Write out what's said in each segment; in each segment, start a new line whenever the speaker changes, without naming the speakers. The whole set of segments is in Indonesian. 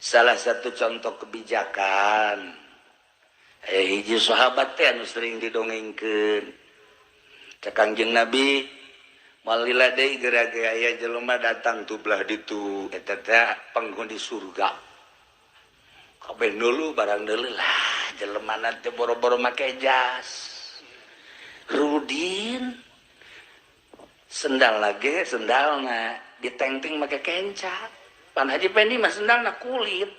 Salah satu contoh kebijakan hiji sahabat teh anu sering didongengkeun ka Kangjeng Nabi moal lila deui geura-geura aya jelema datang tu belah ditu eta teh penghuni surga kabeh nulu barang deuleu lah jelemana teh boro-boro make jas Rudin sendal lagi sendalna ditengting make kenca pan Haji Pendi mah sendalna kulit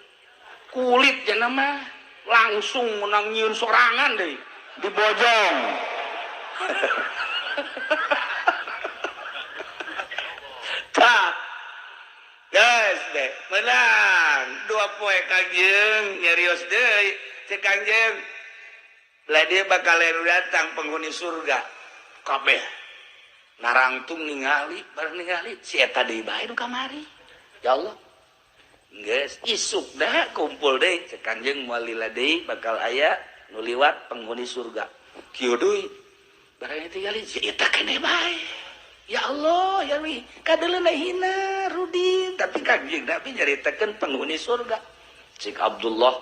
jangan mah langsung menang nyieun sorangan deh di bojong tak guys deh menang 2 poe Kangjeng nyarios deui cek Kangjeng lah dia bakal datang penghuni surga kabeh narangtung ningali bareng ningali si eta deui bae nu kamari ya Allah geus isuk dah kumpul deui cek Kangjeng moal lila deui bakal aya nu liwat penghuni surga kieu deui barang tinggali si eta keneh bae ya Allah ya wi kadeleuna hina Rudi tapi Kangjeng Nabi nyaritakeun penghuni surga cik Abdullah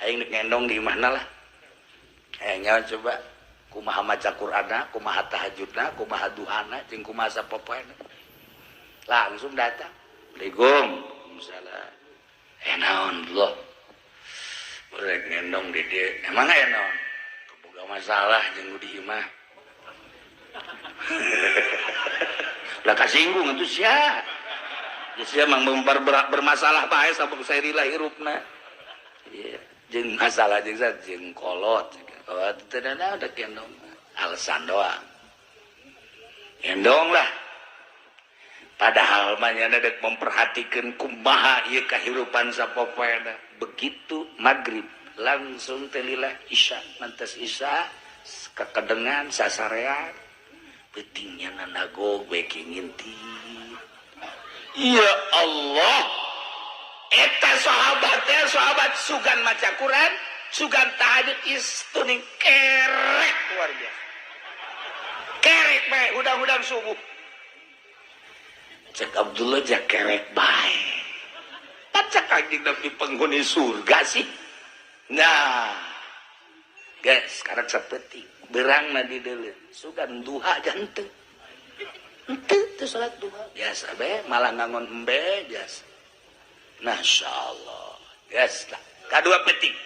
aing ngendong di mana lah nyawa coba kumaha maca Qur'ana kumaha tahajudna kumaha duhana jeung kumaha sapopoena langsung datang Assalamualaikum salam naon Allah boleh ngendong di dia emang naon kebuka masalah jeung di imah lah kasinggung itu sia sia mang bermasalah bae sabuk sairila hirupna ieu jeung masalah jeung kolot oh teu ada gendong alasan doang gendong lah padahal mah nya dek memperhatikeun kumaha ieu kahirupan sapopoena begitu maghrib langsung teh lila isya mantes isya kakedengan sasarean pentingnya nanagog beki ngintip ya Allah eta sahabat sugan maca Quran sugan tahajud istuning kerek luar biasa kerek bae hudang-hudang subuh cek Abdullah jak kerek bae pacak Kangjeng Nabi penghuni surga sih nah guys sekarang seperti berangna di deuleu sugan duha janten teu salat duha biasa bae malah ngangon embe biasa Masya Allah guys lah kadua penting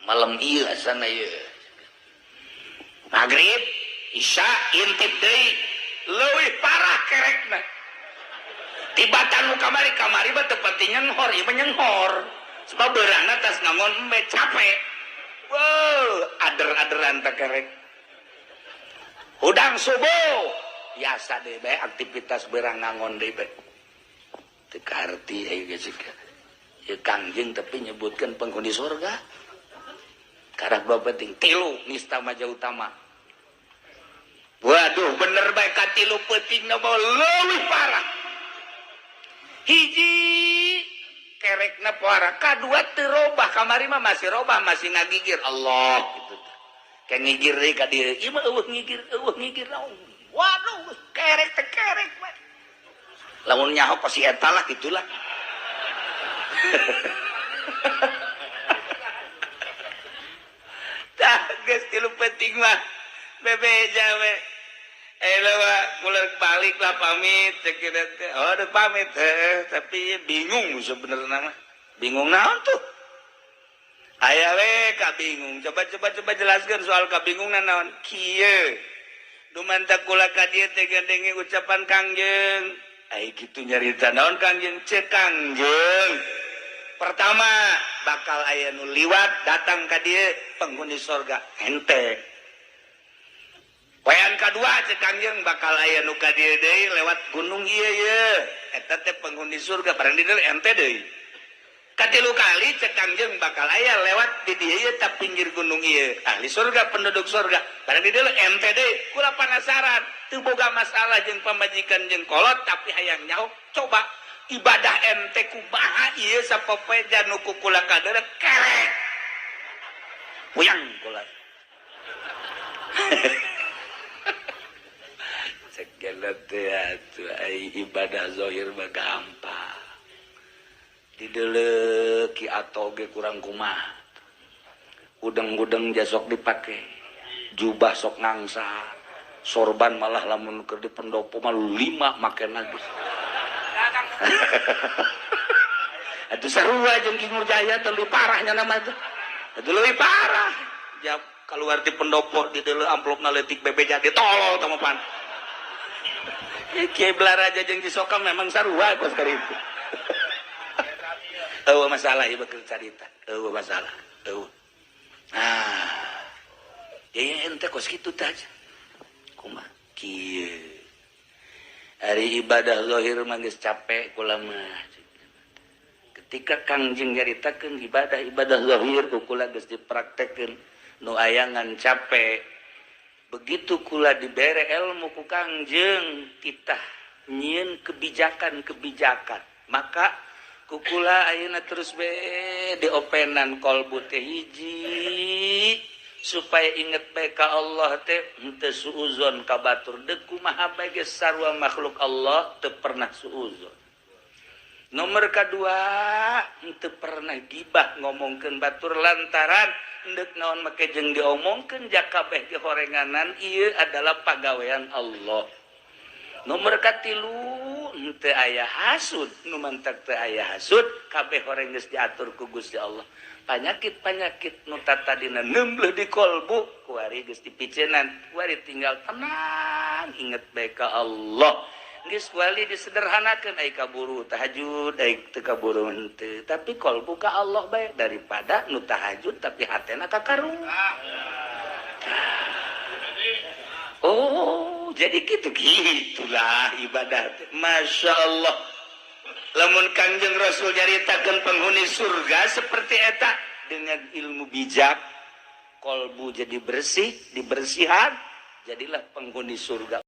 malam ieu asana ieu maghrib isya intip deui leuwih parah kerekna tibatan nu kamari mah teu penting nyenghor ieu mah nyenghor sebab beurangna tas ngangon embe capek wow ader-aderan teh kerek hudang subuh biasa deui bae aktivitas beurang ngangon deui bae teu karti aya geus ieu Kangjeng tapi nyebutkeun penghuni surga karena dua penting tilu nista maja utama waduh bener baik katilu penting nama lebih parah hiji kerekna puara kadua terobah kamari mah masih robah masih ngagigir Allah gitu kayak ngigir deh ka dieu ieu mah eueuh ngigir waduh kerek teh kerek bae lamun nyaho ka si eta lah gitulah geus tilu penting mah bebeja we lawa mulai balik lah pamit cek teh oh udah pamit tapi bingung sebenarnya mah bingung naon tuh aya we kabingung coba jelaskeun soal kabingungan naon kieu dumantak kula ka dieu teh gandenge ucapan Kangjeng ai kitu nyarita naon Kangjeng cek Kangjeng pertama bakal aya nu liwat datang ka dieu penghuni surga ente poean kadua cek Kangjeng bakal aya nu ka dieu deui lewat gunung ieu eta teh penghuni surga barang di dieu ente deui katilu kali cek Kangjeng bakal aya lewat di dieu ta pinggir gunung ieu ahli surga penduduk surga barang di dieu ente deui kula penasaran teu boga masalah jeung pamajikan jeung kolot tapi hayang nyaho coba ibadah ente kumaha ieu sapopoe janu kukula kader kerek puyang kula segala teh atuh ai ibadah zahir mah gampang dideleki atau ge kurang kumaha udeng-udeng jasok dipakai jubah sok ngangsa sorban malah lamun keur di pendopo mah 5 make lagi atuh sarua jeung Ki Nurjaya teh leuwih parahnya nama itu leuwih parah ja keluar di pendopo di deuleu amplopna leutik bebeja ditolol tah pan Kiai Belaraja jeung Cisoka memang sarua kos kali itu eueuh masalah ieu keur carita eueuh masalah eueuh ya ente kos kitu teh aja kumaha kieu hari ibadah zahir mah geus capek kula mah ketika Kangjeng nyaritakeun ibadah zahir kula geus dipraktekkeun nu ayangan capek begitu kula dibere ilmu ku Kangjeng titah nyieun kebijakan maka kukula ayeuna terus be diopenan kolbu teh hiji supaya inget bae ka Allah teh henteu suuzon ka batur deuk kumaha bae ge sarua makhluk Allah teu pernah suuzon. Nomor kadua henteu pernah gibah ngomongkeun batur lantaran deuk naon make jeung diomongkeun jak kabeh ge horenganan ieu adalah pagawean Allah. Nomor katilu teu aya hasud nu mantak teu aya hasud kabeh horeng geus diatur ku Gusti Allah panyakit nu tatadina nembleh di kolbu ku ari geus dipicenan ku ari tinggal tenang inget bae ka Allah geus wali disederhanakeun ai kaburu tahajud ai teu kaburu henteu tapi kolbu ka Allah bae daripada nu tahajud tapi hatena ka karung oh jadi gitulah ibadah Masya Allah lamun Kangjeng Rasul nyaritakeun penghuni surga seperti eta dengan ilmu bijak kolbu jadi bersih dibersihan jadilah penghuni surga